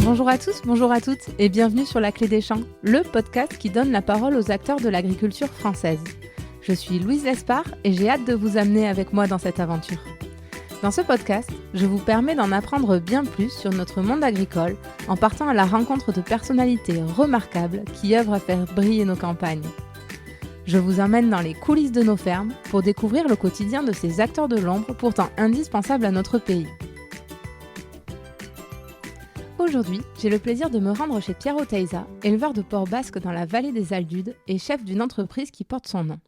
Bonjour à tous, bonjour à toutes et bienvenue sur La Clé des Champs, le podcast qui donne la parole aux acteurs de l'agriculture française. Je suis Louise Lespard et j'ai hâte de vous amener avec moi dans cette aventure. Dans ce podcast, je vous permets d'en apprendre bien plus sur notre monde agricole en partant à la rencontre de personnalités remarquables qui œuvrent à faire briller nos campagnes. Je vous emmène dans les coulisses de nos fermes pour découvrir le quotidien de ces acteurs de l'ombre pourtant indispensables à notre pays. Aujourd'hui, j'ai le plaisir de me rendre chez Pierre Oteiza, éleveur de porcs basques dans la vallée des Aldudes et chef d'une entreprise qui porte son nom.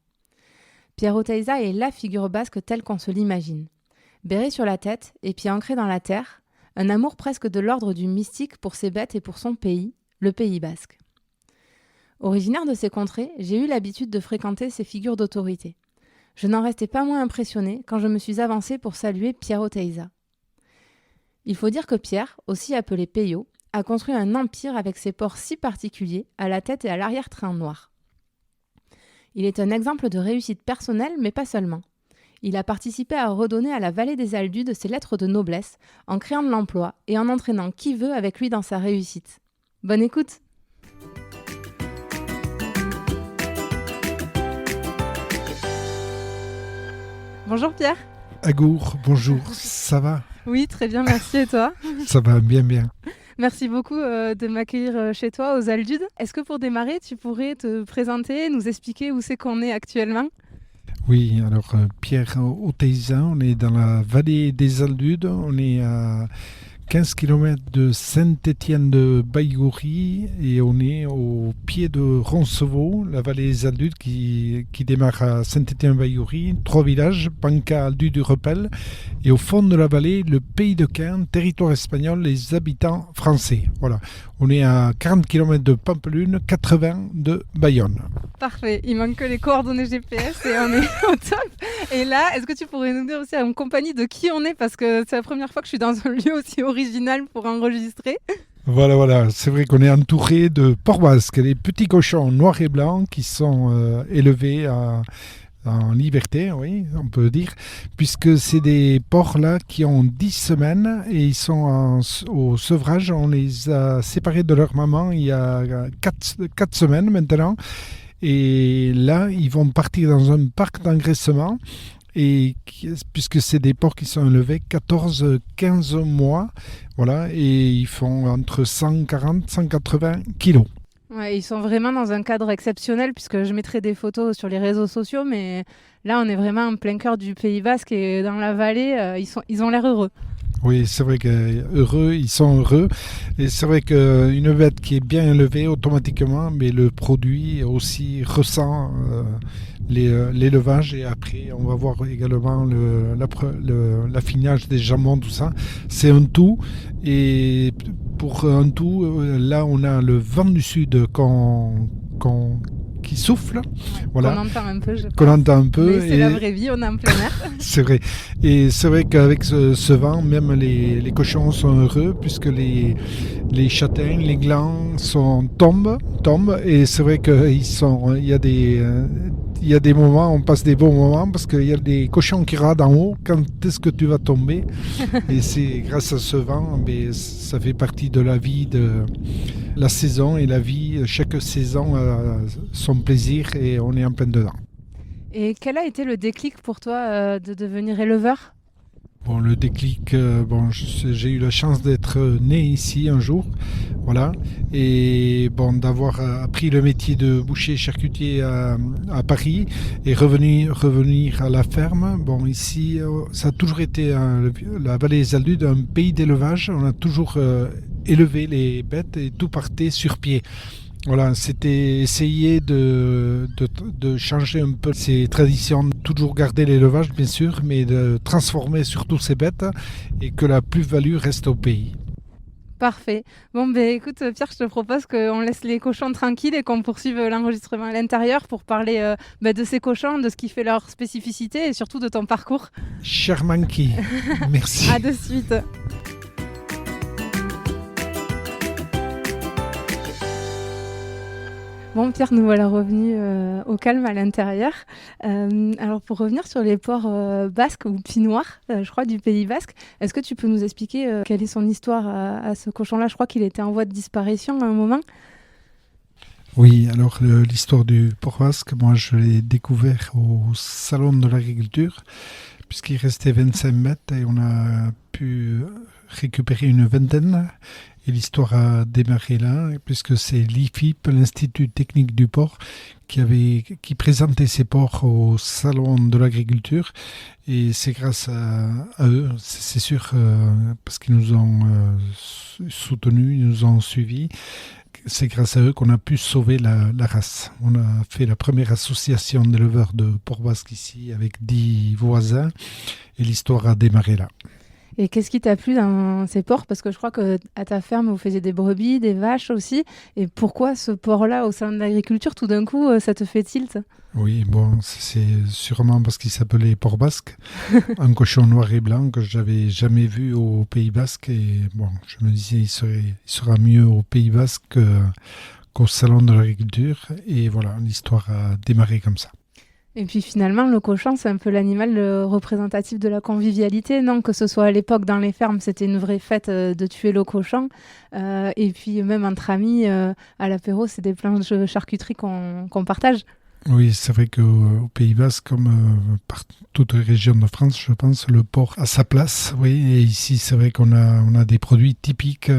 Pierre Oteiza est la figure basque telle qu'on se l'imagine. Béret sur la tête et pieds ancrés dans la terre, un amour presque de l'ordre du mystique pour ses bêtes et pour son pays, le Pays basque. Originaire de ces contrées, j'ai eu l'habitude de fréquenter ces figures d'autorité. Je n'en restais pas moins impressionnée quand je me suis avancée pour saluer Pierre Oteiza. Il faut dire que Pierre, aussi appelé Peyo, a construit un empire avec ses porcs si particuliers à la tête et à l'arrière-train noir. Il est un exemple de réussite personnelle, mais pas seulement. Il a participé à redonner à la vallée des Aldudes ses lettres de noblesse en créant de l'emploi et en entraînant qui veut avec lui dans sa réussite. Bonne écoute! Bonjour Pierre. Agour, bonjour, ça va? Oui, très bien, merci et toi? Ça va bien. Merci beaucoup de m'accueillir chez toi aux Aldudes. Est-ce que pour démarrer, tu pourrais te présenter, nous expliquer où c'est qu'on est actuellement? Oui, alors Pierre Oteiza, on est dans la vallée des Aldudes, on est à 15 km de Saint-Étienne-de-Baïgoury et on est au pied de Roncevaux, la vallée des Aldudes qui démarre à Saint-Étienne-de-Baïgoury, 3 villages, Panca, Aldudes, Repel, et au fond de la vallée, le pays de Caen, territoire espagnol, les habitants français. Voilà, on est à 40 km de Pampelune, 80 de Bayonne. Parfait, il manque que les coordonnées GPS et on est au top. Et là, est-ce que tu pourrais nous dire aussi en compagnie de qui on est, parce que c'est la première fois que je suis dans un lieu aussi original pour enregistrer. Voilà, c'est vrai qu'on est entouré de porcs basques, des petits cochons noirs et blancs qui sont élevés en liberté, oui, on peut dire, puisque c'est des porcs là qui ont 10 semaines et ils sont au sevrage. On les a séparés de leur maman il y a 4 semaines maintenant. Et là, ils vont partir dans un parc d'engraissement. Et puisque c'est des porcs qui sont élevés 14-15 mois, voilà, et ils font entre 140 180 kilos. Ouais, ils sont vraiment dans un cadre exceptionnel, puisque je mettrai des photos sur les réseaux sociaux, mais là on est vraiment en plein cœur du Pays basque et dans la vallée, ils ont l'air heureux. Oui, c'est vrai ils sont heureux. Et c'est vrai qu'une bête qui est bien élevée automatiquement, mais le produit aussi ressent l'élevage. Et après, on va voir également l'affinage des jambons, tout ça. C'est un tout. Et pour un tout, là, on a le vent du sud qui souffle, voilà. Qu'on entend un peu, Mais c'est la vraie vie, on est en plein air. C'est vrai. Et c'est vrai qu'avec ce vent, même les cochons sont heureux, puisque les châtaignes, les glands tombent. Et c'est vrai qu'il y a des moments, on passe des bons moments, parce qu'il y a des cochons qui radent en haut. Quand est-ce que tu vas tomber? Et c'est grâce à ce vent, mais ça fait partie de la vie, de la saison et la vie. Chaque saison a son plaisir et on est en plein dedans. Et quel a été le déclic pour toi de devenir éleveur? Bon, le déclic, j'ai eu la chance d'être né ici un jour, voilà, et d'avoir appris le métier de boucher charcutier à Paris et revenir à la ferme. Bon, ici, ça a toujours été la vallée des Aldudes, un pays d'élevage. On a toujours élevé les bêtes et tout partait sur pied. Voilà, c'était essayer de changer un peu ces traditions, toujours garder l'élevage bien sûr, mais de transformer surtout ces bêtes et que la plus-value reste au pays. Parfait. Bon, écoute Pierre, je te propose qu'on laisse les cochons tranquilles et qu'on poursuive l'enregistrement à l'intérieur pour parler de ces cochons, de ce qui fait leur spécificité et surtout de ton parcours. Cher Manky, merci. À de suite. Bon, Pierre, nous voilà revenus au calme à l'intérieur. Alors, pour revenir sur les porcs basques ou pinoirs, je crois, du Pays basque, est-ce que tu peux nous expliquer quelle est son histoire à ce cochon-là? Je crois qu'il était en voie de disparition à un moment. Oui, alors l'histoire du porc basque, moi je l'ai découvert au Salon de l'Agriculture, puisqu'il restait 25 mètres et on a pu récupérer une vingtaine. Et l'histoire a démarré là, puisque c'est l'IFIP, l'Institut technique du porc, qui présentait ses porcs au Salon de l'Agriculture. Et c'est grâce à eux, c'est sûr, parce qu'ils nous ont soutenus, ils nous ont suivis. C'est grâce à eux qu'on a pu sauver la race. On a fait la première association d'éleveurs de porc basque ici avec 10 voisins et l'histoire a démarré là. Et qu'est-ce qui t'a plu dans ces porcs? Parce que je crois qu'à ta ferme, vous faisiez des brebis, des vaches aussi. Et pourquoi ce porc-là au Salon de l'Agriculture, tout d'un coup, ça te fait tilt? Oui, bon, c'est sûrement parce qu'il s'appelait porc basque, un cochon noir et blanc que je n'avais jamais vu au Pays basque. Et bon, je me disais, il sera mieux au Pays basque qu'au Salon de l'Agriculture. Et voilà, l'histoire a démarré comme ça. Et puis finalement, le cochon, c'est un peu l'animal représentatif de la convivialité, non? Que ce soit à l'époque dans les fermes, c'était une vraie fête de tuer le cochon. Et puis même entre amis, à l'apéro, c'est des plats de charcuterie qu'on partage. Oui, c'est vrai qu'au Pays basque, comme par toute région de France, je pense, le porc a sa place. Oui, et ici, c'est vrai qu'on a des produits typiques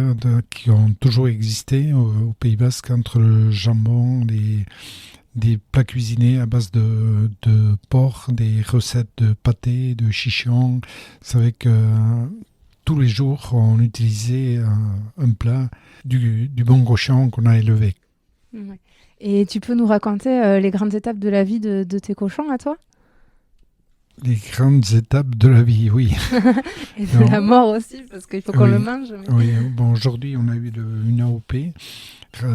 qui ont toujours existé au Pays basque, entre le jambon, des plats cuisinés à base de porc, des recettes de pâté, de chichon. C'est vrai que tous les jours, on utilisait un plat du bon cochon qu'on a élevé. Ouais. Et tu peux nous raconter les grandes étapes de la vie de tes cochons à toi? Les grandes étapes de la vie, oui. Et de la mort aussi, parce qu'il faut qu'on le mange. Mais... Oui, bon, aujourd'hui, on a eu une AOP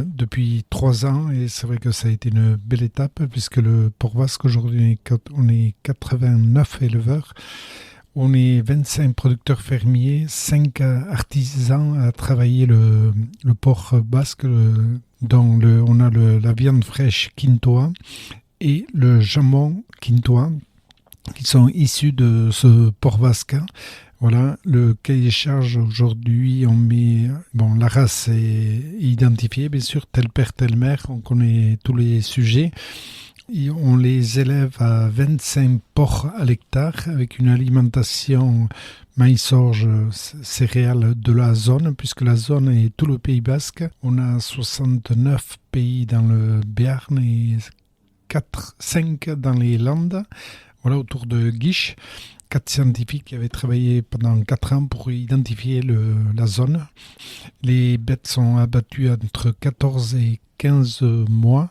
depuis 3 ans et c'est vrai que ça a été une belle étape puisque le porc basque, aujourd'hui, on est 89 éleveurs. On est 25 producteurs fermiers, 5 artisans à travailler le porc basque, dont on a la viande fraîche quintoa et le jambon quintoa, qui sont issus de ce porc basque. Voilà, le cahier des charges aujourd'hui, on met... Bon, la race est identifiée, bien sûr, tel père, telle mère, on connaît tous les sujets. Et on les élève à 25 porcs à l'hectare avec une alimentation maïs-orge céréales de la zone, puisque la zone est tout le Pays basque. On a 69 pays dans le Béarn et 5 dans les Landes, voilà, autour de Guiche. 4 scientifiques qui avaient travaillé pendant 4 ans pour identifier la zone. Les bêtes sont abattues entre 14 et 15 mois.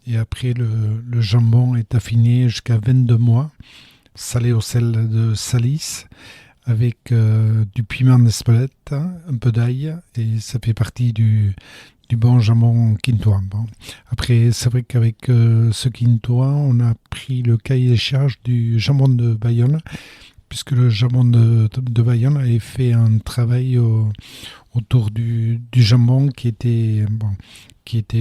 Et après, le jambon est affiné jusqu'à 22 mois, salé au sel de Salis, avec du piment d'Espelette, un peu d'ail, et ça fait partie du bon jambon quintois. Bon. Après, c'est vrai qu'avec ce quintois, on a pris le cahier des charges du jambon de Bayonne, puisque le jambon de Bayonne avait fait un travail autour du jambon qui était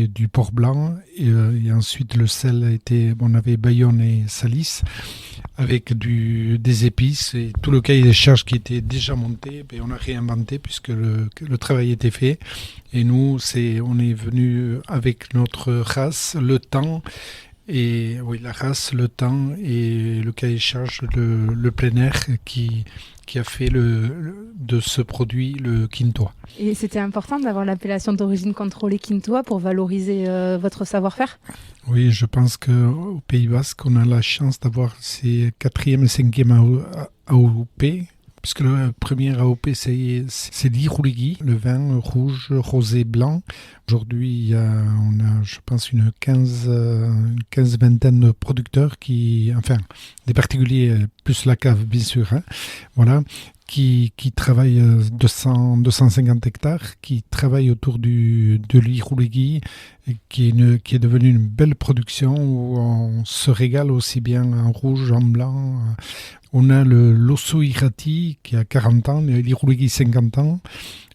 du porc blanc, et ensuite le sel on avait Bayonne et Salis, avec des épices, et tout le cahier des charges qui était déjà monté, on a réinventé puisque le travail était fait. Et nous, on est venu avec notre race, le temps, et oui, la race, le temps et le cahier des charges, le plein air qui a fait de ce produit le quintoa. Et c'était important d'avoir l'appellation d'origine contrôlée quintoa pour valoriser votre savoir-faire? Oui, je pense qu'au Pays basque, on a la chance d'avoir ces 4e et 5e AOP, puisque le premier AOP, c'est l'Irouligui, le vin rouge, rosé, blanc. Aujourd'hui, on a, je pense, une vingtaine de producteurs des particuliers, plus la cave, bien sûr, hein, voilà, qui travaillent 250 hectares, qui travaillent autour de l'Irouligui, qui est devenue une belle production où on se régale aussi bien en rouge, en blanc. On a l'Osso Irati qui a 40 ans, l'Iruligi 50 ans.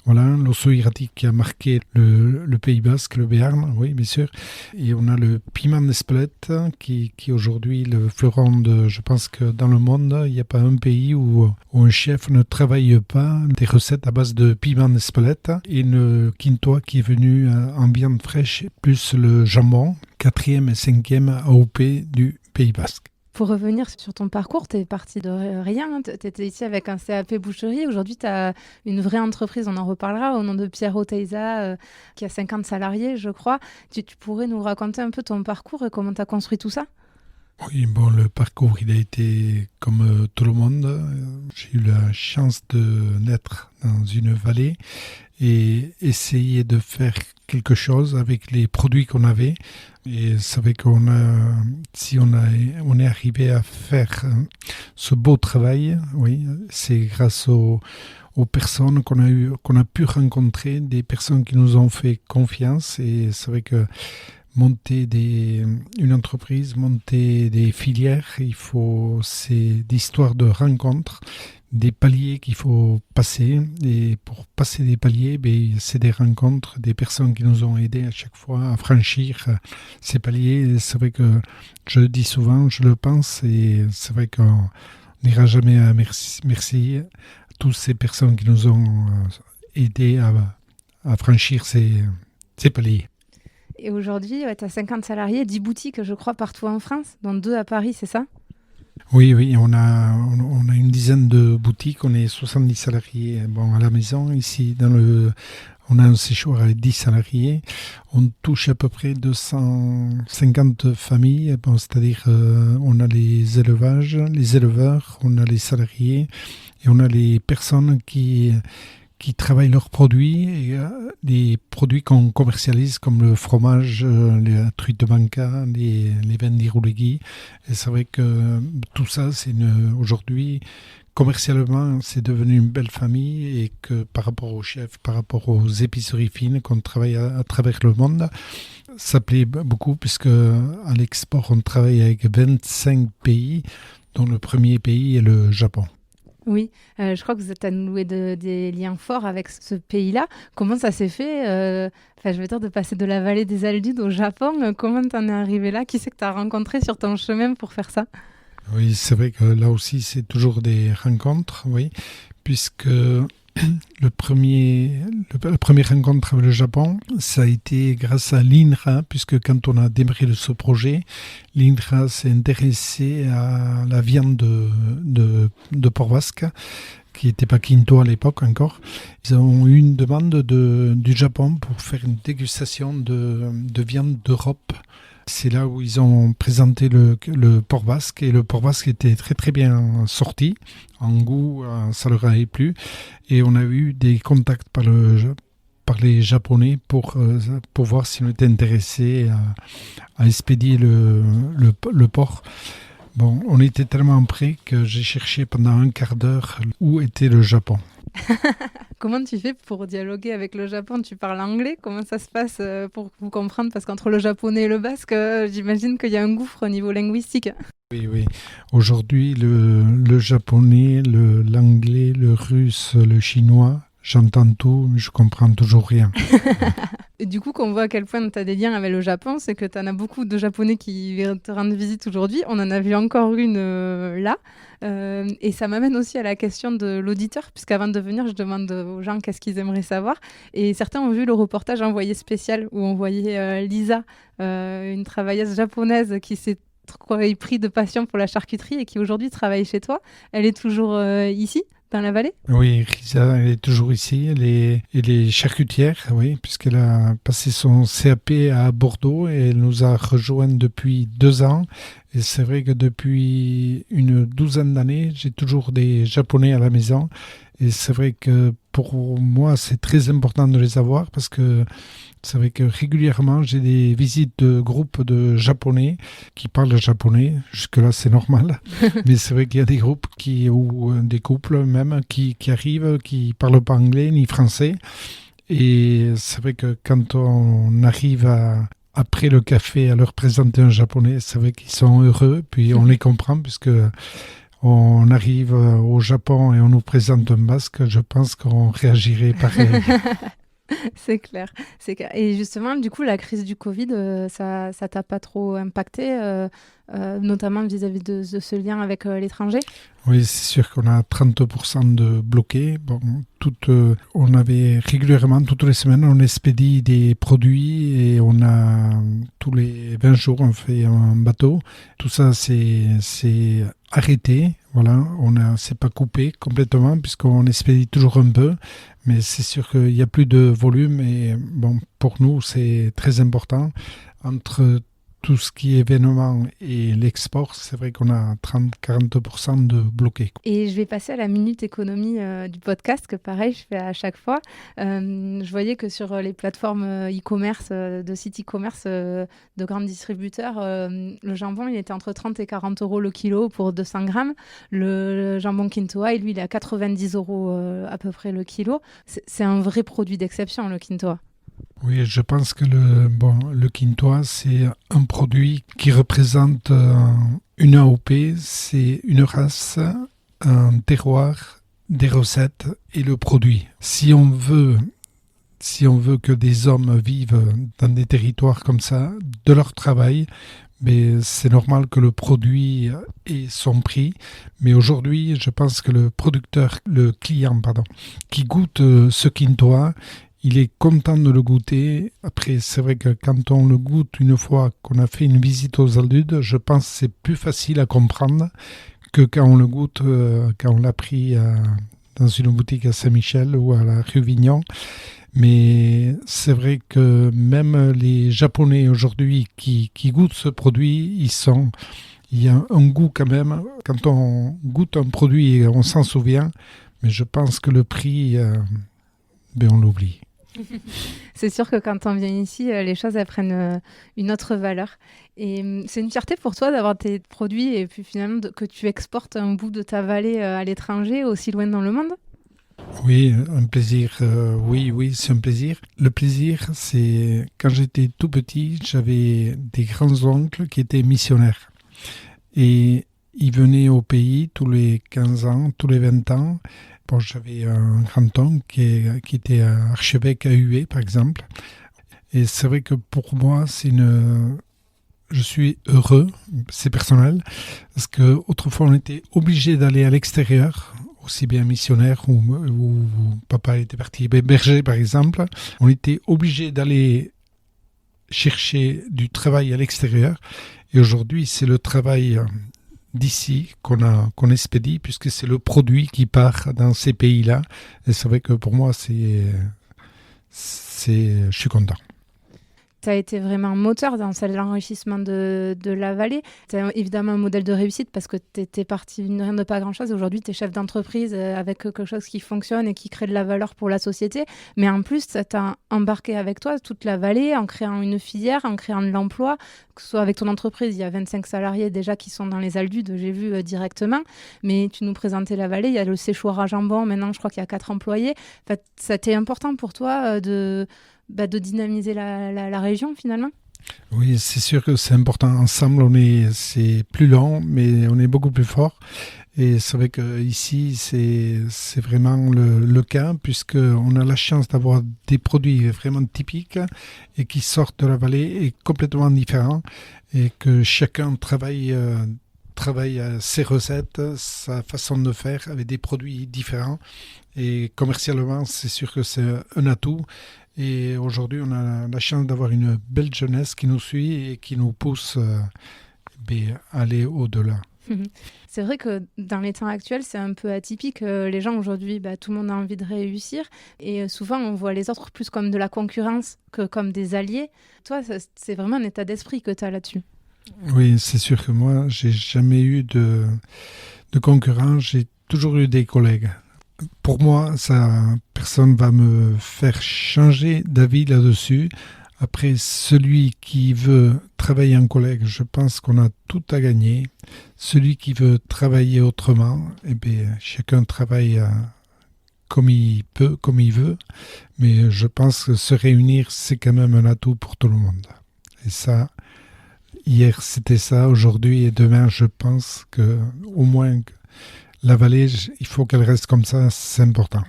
Voilà, l'Osso Irati qui a marqué le Pays Basque, le Béarn, oui, bien sûr. Et on a le piment d'Espelette qui est aujourd'hui le fleuron de... Je pense que dans le monde, il n'y a pas un pays où un chef ne travaille pas des recettes à base de piment d'Espelette. Et le quintois qui est venu en viande fraîche, plus le jambon, 4e et 5e AOP du Pays Basque. Pour revenir sur ton parcours, tu es parti de rien, tu étais ici avec un CAP boucherie. Aujourd'hui, tu as une vraie entreprise, on en reparlera, au nom de Pierre Oteiza, qui a 50 salariés, je crois. Tu pourrais nous raconter un peu ton parcours et comment tu as construit tout ça ? Oui, bon, le parcours, il a été comme tout le monde. J'ai eu la chance de naître dans une vallée et essayer de faire quelque chose avec les produits qu'on avait. Et c'est vrai qu'on on est arrivé à faire ce beau travail, oui, c'est grâce aux personnes qu'on a pu rencontrer, des personnes qui nous ont fait confiance. Et c'est vrai que monter une entreprise, monter des filières, c'est d'histoire de rencontres, des paliers qu'il faut passer. Et pour passer des paliers, c'est des rencontres, des personnes qui nous ont aidés à chaque fois à franchir ces paliers. Et c'est vrai que je le dis souvent, je le pense, et c'est vrai qu'on n'ira jamais à merci à toutes ces personnes qui nous ont aidés à franchir ces paliers. Et aujourd'hui, tu as 50 salariés, 10 boutiques, je crois, partout en France, dont 2 à Paris, c'est ça ? Oui, on a une dizaine de boutiques, on est 70 salariés à la maison. Ici, on a un séjour avec 10 salariés. On touche à peu près 250 familles, c'est-à-dire on a les éleveurs, on a les salariés et on a les personnes qui travaillent leurs produits, et les produits qu'on commercialise comme le fromage, la truite de banca, les vins d'Iruligi. Et c'est vrai que tout ça, aujourd'hui, commercialement, c'est devenu une belle famille, et que par rapport aux chefs, par rapport aux épiceries fines qu'on travaille à travers le monde, ça plaît beaucoup, puisque à l'export, on travaille avec 25 pays, dont le premier pays est le Japon. Oui, je crois que vous êtes à nouer des liens forts avec ce pays-là. Comment ça s'est fait je veux dire, de passer de la vallée des Aldudes au Japon, comment t'en es arrivé là ? Qui c'est que tu as rencontré sur ton chemin pour faire ça ? Oui, c'est vrai que là aussi, c'est toujours des rencontres, oui, puisque la première rencontre avec le Japon, ça a été grâce à l'INRA, puisque quand on a démarré ce projet, l'INRA s'est intéressé à la viande de porc basque, qui n'était pas quinto à l'époque encore. Ils ont eu une demande du Japon pour faire une dégustation de viande d'Europe. C'est là où ils ont présenté le porc basque, et le porc basque était très très bien sorti. En goût, ça leur avait plu. Et on a eu des contacts par les Japonais pour voir si on était intéressé à expédier le porc. Bon, on était tellement près que j'ai cherché pendant un quart d'heure où était le Japon. Comment tu fais pour dialoguer avec le Japon ? Tu parles anglais ? Comment ça se passe pour vous comprendre ? Parce qu'entre le japonais et le basque, j'imagine qu'il y a un gouffre au niveau linguistique. Oui. Aujourd'hui, le japonais, l'anglais, le russe, le chinois, j'entends tout, mais je comprends toujours rien. Et du coup, qu'on voit à quel point tu as des liens avec le Japon, c'est que tu en as beaucoup de Japonais qui viennent te rendre visite aujourd'hui. On en a vu encore une là. Et ça m'amène aussi à la question de l'auditeur, puisqu'avant de venir, je demande aux gens qu'est-ce qu'ils aimeraient savoir. Et certains ont vu le reportage envoyé spécial où on voyait Lisa, une travailleuse japonaise qui s'est pris de passion pour la charcuterie et qui aujourd'hui travaille chez toi. Elle est toujours ici, dans la vallée ? Oui, Risa, elle est toujours ici. Elle est charcutière, oui, puisqu'elle a passé son CAP à Bordeaux, et elle nous a rejoints depuis 2 ans. Et c'est vrai que depuis une douzaine d'années, j'ai toujours des Japonais à la maison. Et c'est vrai que pour moi, c'est très important de les avoir, parce que c'est vrai que régulièrement, j'ai des visites de groupes de Japonais qui parlent japonais. Jusque-là, c'est normal. Mais c'est vrai qu'il y a des groupes ou des couples même qui arrivent, qui ne parlent pas anglais ni français. Et c'est vrai que quand on arrive après le café à leur présenter un japonais, c'est vrai qu'ils sont heureux. Puis on les comprend, puisque on arrive au Japon et on nous présente un basque, je pense qu'on réagirait pareil. C'est clair, c'est clair. Et justement, du coup, la crise du Covid, ça t'a pas trop impacté, notamment vis-à-vis de ce lien avec l'étranger? Oui, c'est sûr qu'on a 30% de bloqués. Bon, on avait régulièrement, toutes les semaines, on expédie des produits et on a tous les 20 jours, on fait un bateau. Tout ça, c'est arrêté. Voilà, c'est pas coupé complètement puisqu'on expédie toujours un peu. Mais c'est sûr qu'il n'y a plus de volume et bon, pour nous, c'est très important. Entre tout ce qui est événement et l'export, c'est vrai qu'on a 30-40% de bloqués. Et je vais passer à la minute économie du podcast, que pareil, je fais à chaque fois. Je voyais que sur les plateformes e-commerce, de sites e-commerce de grands distributeurs, le jambon, il était entre 30 et 40 euros le kilo pour 200 grammes. Le jambon Quintoa, lui, il est à 90 euros à peu près le kilo. C'est un vrai produit d'exception, le Quintoa. Oui, je pense que le Quintoa, c'est un produit qui représente une AOP, c'est une race, un terroir, des recettes et le produit. Si on veut que des hommes vivent dans des territoires comme ça, de leur travail, mais c'est normal que le produit ait son prix. Mais aujourd'hui, je pense que le client, qui goûte ce Quintoa, il est content de le goûter. Après, c'est vrai que quand on le goûte une fois qu'on a fait une visite aux Aldudes, je pense que c'est plus facile à comprendre que quand on le goûte, quand on l'a pris dans une boutique à Saint-Michel ou à la rue Vignon. Mais c'est vrai que même les Japonais aujourd'hui qui goûtent ce produit, il y a un goût quand même. Quand on goûte un produit, on s'en souvient. Mais je pense que le prix, on l'oublie. C'est sûr que quand on vient ici, les choses elles prennent une autre valeur. Et c'est une fierté pour toi d'avoir tes produits et puis finalement que tu exportes un bout de ta vallée à l'étranger, aussi loin dans le monde? Oui, un plaisir. Oui, c'est un plaisir. Le plaisir, c'est quand j'étais tout petit, j'avais des grands-oncles qui étaient missionnaires. Et ils venaient au pays tous les 15 ans, tous les 20 ans. Bon, j'avais un grand-oncle qui était archevêque à Hué, par exemple. Et c'est vrai que pour moi, je suis heureux, c'est personnel, parce qu'autrefois, on était obligé d'aller à l'extérieur, aussi bien missionnaire ou papa était parti berger, par exemple. On était obligé d'aller chercher du travail à l'extérieur. Et aujourd'hui, c'est le travail d'ici qu'on expédie, puisque c'est le produit qui part dans ces pays-là. Et c'est vrai que pour moi, je suis content. Tu as été vraiment moteur dans l'enrichissement de la vallée. Tu es évidemment un modèle de réussite parce que tu étais parti de rien de pas grand-chose. Aujourd'hui, tu es chef d'entreprise avec quelque chose qui fonctionne et qui crée de la valeur pour la société. Mais en plus, tu as embarqué avec toi toute la vallée en créant une filière, en créant de l'emploi. Que ce soit avec ton entreprise, il y a 25 salariés déjà qui sont dans les Aldudes, j'ai vu directement. Mais tu nous présentais la vallée, il y a le séchoir à jambon. Maintenant, je crois qu'il y a 4 employés. En fait, ça a été important pour toi de dynamiser la région finalement? Oui, c'est sûr que c'est important. Ensemble, c'est plus lent, mais on est beaucoup plus fort. Et c'est vrai qu'ici, c'est vraiment le cas, puisqu'on a la chance d'avoir des produits vraiment typiques et qui sortent de la vallée et complètement différents, et que chacun travaille ses recettes, sa façon de faire avec des produits différents. Et commercialement, c'est sûr que c'est un atout. Et aujourd'hui, on a la chance d'avoir une belle jeunesse qui nous suit et qui nous pousse à aller au-delà. C'est vrai que dans les temps actuels, c'est un peu atypique. Les gens aujourd'hui, tout le monde a envie de réussir. Et souvent, on voit les autres plus comme de la concurrence que comme des alliés. Toi, c'est vraiment un état d'esprit que tu as là-dessus. Oui, c'est sûr que moi, j'ai jamais eu de concurrents. J'ai toujours eu des collègues. Pour moi, personne ne va me faire changer d'avis là-dessus. Après, celui qui veut travailler en collègue, je pense qu'on a tout à gagner. Celui qui veut travailler autrement, chacun travaille comme il peut, comme il veut. Mais je pense que se réunir, c'est quand même un atout pour tout le monde. Et ça, hier, c'était ça. Aujourd'hui et demain, je pense qu'au moins la vallée, il faut qu'elle reste comme ça, c'est important.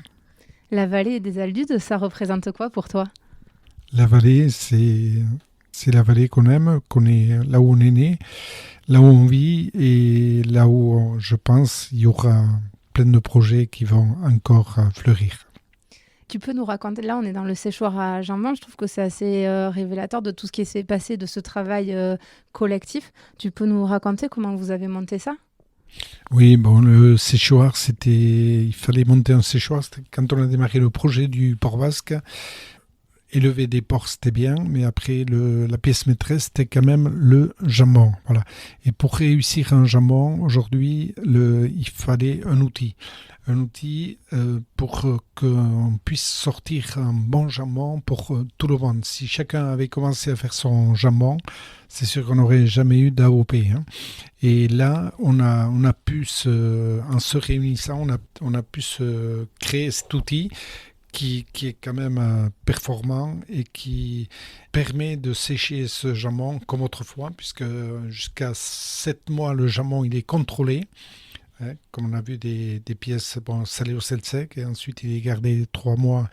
La vallée des Aldudes, ça représente quoi pour toi? La vallée, c'est la vallée qu'on aime, qu'on est là où on est né, là où on vit et là où, je pense, il y aura plein de projets qui vont encore fleurir. Tu peux nous raconter, là on est dans le séchoir à jambon, je trouve que c'est assez révélateur de tout ce qui s'est passé, de ce travail collectif. Tu peux nous raconter comment vous avez monté ça? Oui, bon, le séchoir, il fallait monter un séchoir. C'était quand on a démarré le projet du Port Basque. Élever des porcs, c'était bien, mais après, la pièce maîtresse, c'était quand même le jambon. Voilà. Et pour réussir un jambon, aujourd'hui, il fallait un outil. Un outil pour qu'on puisse sortir un bon jambon pour tout le monde. Si chacun avait commencé à faire son jambon, c'est sûr qu'on n'aurait jamais eu d'AOP. Hein. Et là, on a pu, en se réunissant, on a pu se créer cet outil qui est quand même performant et qui permet de sécher ce jambon comme autrefois, puisque jusqu'à 7 mois, le jambon il est contrôlé. Hein, comme on a vu des pièces salées au sel sec, et ensuite il est gardé 3 mois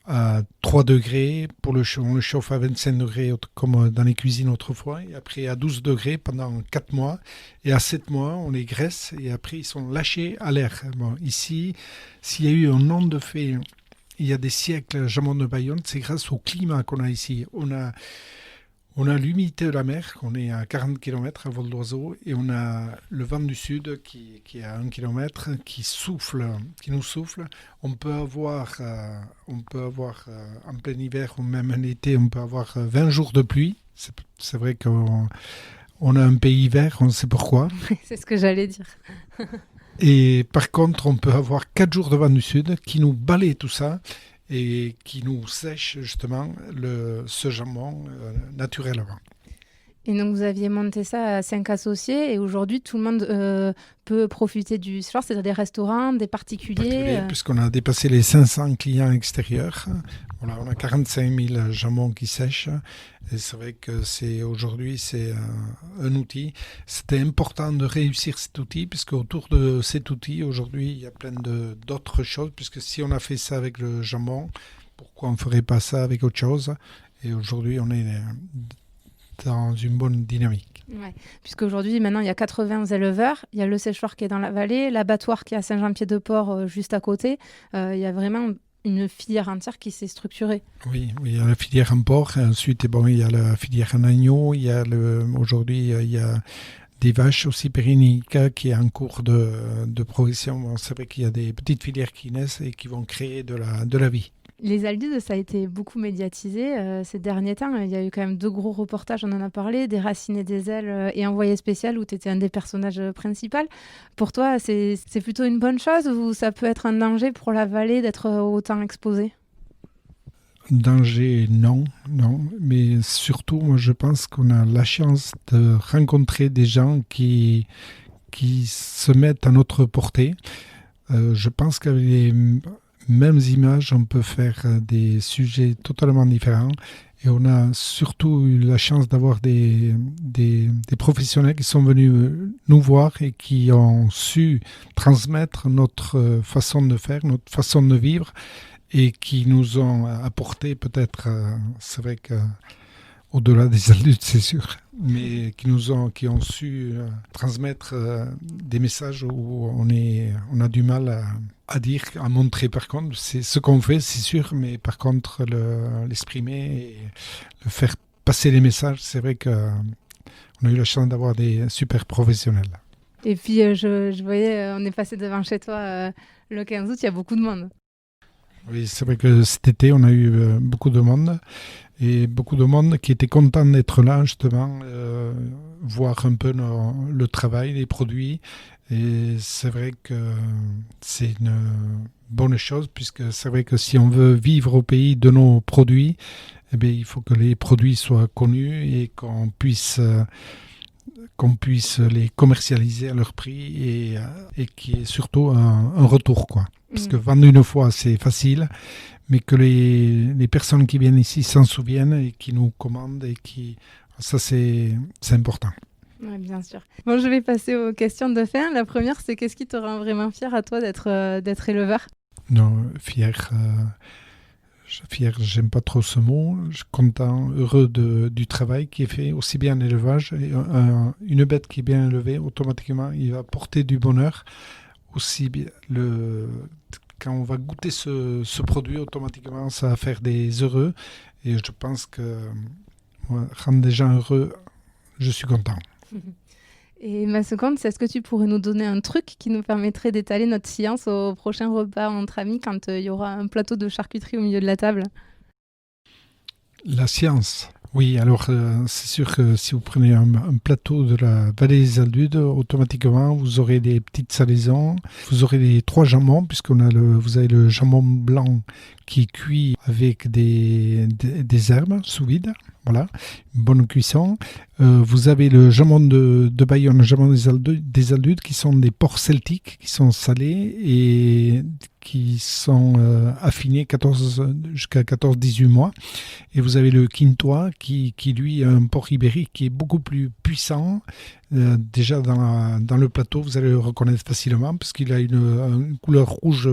à 3 degrés, on le chauffe à 25 degrés comme dans les cuisines autrefois, et après à 12 degrés pendant 4 mois, et à 7 mois on les graisse, et après ils sont lâchés à l'air. Bon, ici, s'il y a eu un nombre de faits il y a des siècles, jambon de Bayonne, c'est grâce au climat qu'on a ici. On a l'humidité de la mer, on est à 40 km à vol d'oiseau, et on a le vent du sud qui est à 1 km, qui nous souffle. On peut avoir en plein hiver ou même en été, on peut avoir 20 jours de pluie. C'est vrai qu'on a un pays vert, on sait pourquoi. C'est ce que j'allais dire. Et par contre, on peut avoir 4 jours de vent du sud qui nous balaye tout ça et qui nous sèche justement ce jambon naturellement. Et donc vous aviez monté ça à 5 associés et aujourd'hui tout le monde peut profiter du séchoir, c'est-à-dire des restaurants, des particuliers. Puisqu'on a dépassé les 500 clients extérieurs. Voilà, on a 45 000 jambons qui sèchent. Et c'est vrai que aujourd'hui c'est un outil. C'était important de réussir cet outil puisque autour de cet outil aujourd'hui il y a plein d'autres choses. Puisque si on a fait ça avec le jambon, pourquoi on ne ferait pas ça avec autre chose? Et aujourd'hui on est dans une bonne dynamique. Ouais, puisqu'aujourd'hui, maintenant, il y a 80 éleveurs, il y a le séchoir qui est dans la vallée, l'abattoir qui est à Saint-Jean-Pied-de-Port, juste à côté. Il y a vraiment une filière entière qui s'est structurée. Oui, il y a la filière en porc, ensuite il y a la filière en agneau, aujourd'hui il y a des vaches aussi périnniques qui est en cours de progression. Bon, c'est vrai qu'il y a des petites filières qui naissent et qui vont créer de la vie. Les Aldudes, ça a été beaucoup médiatisé ces derniers temps. Il y a eu quand même 2 gros reportages, on en a parlé, Déraciné des ailes et Envoyé spécial, où tu étais un des personnages principaux. Pour toi, c'est plutôt une bonne chose ou ça peut être un danger pour la vallée d'être autant exposée? Danger, non. Mais surtout, moi, je pense qu'on a la chance de rencontrer des gens qui se mettent à notre portée. Je pense qu'avec les mêmes images, on peut faire des sujets totalement différents. Et on a surtout eu la chance d'avoir des professionnels qui sont venus nous voir et qui ont su transmettre notre façon de faire, notre façon de vivre et qui nous ont apporté peut-être, c'est vrai que au-delà des adultes, c'est sûr, mais qui ont su transmettre des messages où on a du mal à dire, à montrer. Par contre, c'est ce qu'on fait, c'est sûr, mais par contre, l'exprimer et le faire passer les messages, c'est vrai qu'on a eu la chance d'avoir des super professionnels. Et puis, je voyais, on est passé devant chez toi le 15 août, il y a beaucoup de monde. Oui, c'est vrai que cet été, on a eu beaucoup de monde. Et beaucoup de monde qui était content d'être là, justement, voir un peu le travail, les produits. Et c'est vrai que c'est une bonne chose, puisque c'est vrai que si on veut vivre au pays de nos produits, eh bien, il faut que les produits soient connus et qu'on puisse les commercialiser à leur prix et qu'il y ait surtout un retour, quoi. Parce que vendre une fois, c'est facile, mais que les personnes qui viennent ici s'en souviennent et qui nous commandent, ça, c'est important. Oui, bien sûr. Bon, je vais passer aux questions de fin. La première, c'est qu'est-ce qui te rend vraiment fier à toi d'être éleveur? Non, fier, j'aime pas trop ce mot. Je suis content, heureux du travail qui est fait, aussi bien en élevage. Et, une bête qui est bien élevée, automatiquement, il va porter du bonheur. Aussi bien quand on va goûter ce produit, automatiquement, ça va faire des heureux. Et je pense que rendre des gens heureux, je suis content. Et ma seconde, c'est est-ce que tu pourrais nous donner un truc qui nous permettrait d'étaler notre science au prochain repas entre amis quand il y aura un plateau de charcuterie au milieu de la table? La science. Oui, alors c'est sûr que si vous prenez un plateau de la vallée des Aldudes, automatiquement vous aurez des petites salaisons, vous aurez les 3 jambons, vous avez le jambon blanc qui est cuit avec des herbes sous vide, voilà, une bonne cuisson. Vous avez le jambon de Bayonne, le jambon des Aldudes qui sont des porcs celtiques, qui sont salés et qui sont affinés jusqu'à 14-18 mois. Et vous avez le quintois qui lui est un porc ibérique qui est beaucoup plus puissant. Déjà dans le plateau, vous allez le reconnaître facilement parce qu'il a une couleur rouge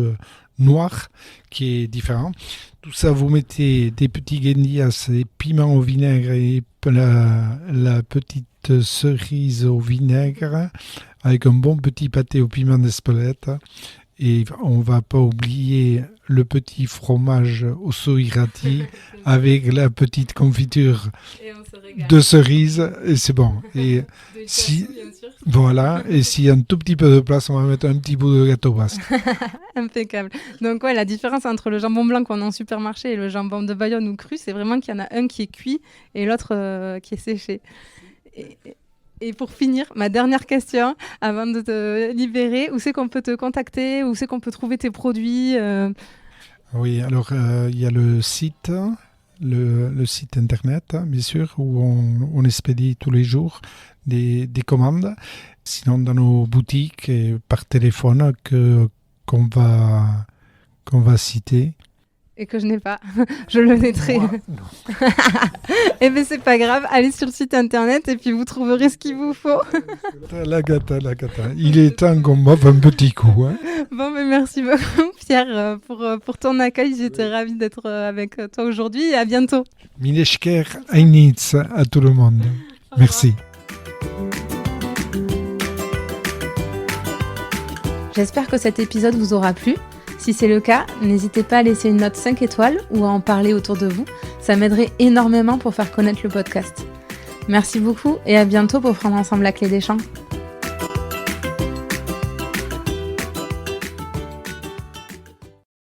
noire qui est différente. Tout ça, vous mettez des petits guénillas, des piments au vinaigre et la petite cerise au vinaigre avec un bon petit pâté au piment d'Espelette. Et on ne va pas oublier le petit fromage au soirati avec la petite confiture de cerise. Et c'est bon. Et voilà. Et s'il y a un tout petit peu de place, on va mettre un petit bout de gâteau basque. Impeccable. Donc la différence entre le jambon blanc qu'on a en supermarché et le jambon de Bayonne ou cru, c'est vraiment qu'il y en a un qui est cuit et l'autre qui est séché. Et pour finir, ma dernière question, avant de te libérer, où c'est qu'on peut te contacter, où c'est qu'on peut trouver tes produits Oui, alors il y a le site internet, bien sûr, où on expédie tous les jours des commandes. Sinon, dans nos boutiques et par téléphone qu'on va citer. Et que je n'ai pas. Je le mettrai. Eh bien, c'est pas grave. Allez sur le site internet et puis vous trouverez ce qu'il vous faut. La gata. Il est temps qu'on m'offre un petit coup. Hein. Bon, mais merci beaucoup, Pierre, pour ton accueil. J'étais ravie d'être avec toi aujourd'hui et à bientôt. Milesker Einitz à tout le monde. Merci. J'espère que cet épisode vous aura plu. Si c'est le cas, n'hésitez pas à laisser une note 5 étoiles ou à en parler autour de vous. Ça m'aiderait énormément pour faire connaître le podcast. Merci beaucoup et à bientôt pour prendre ensemble la clé des champs.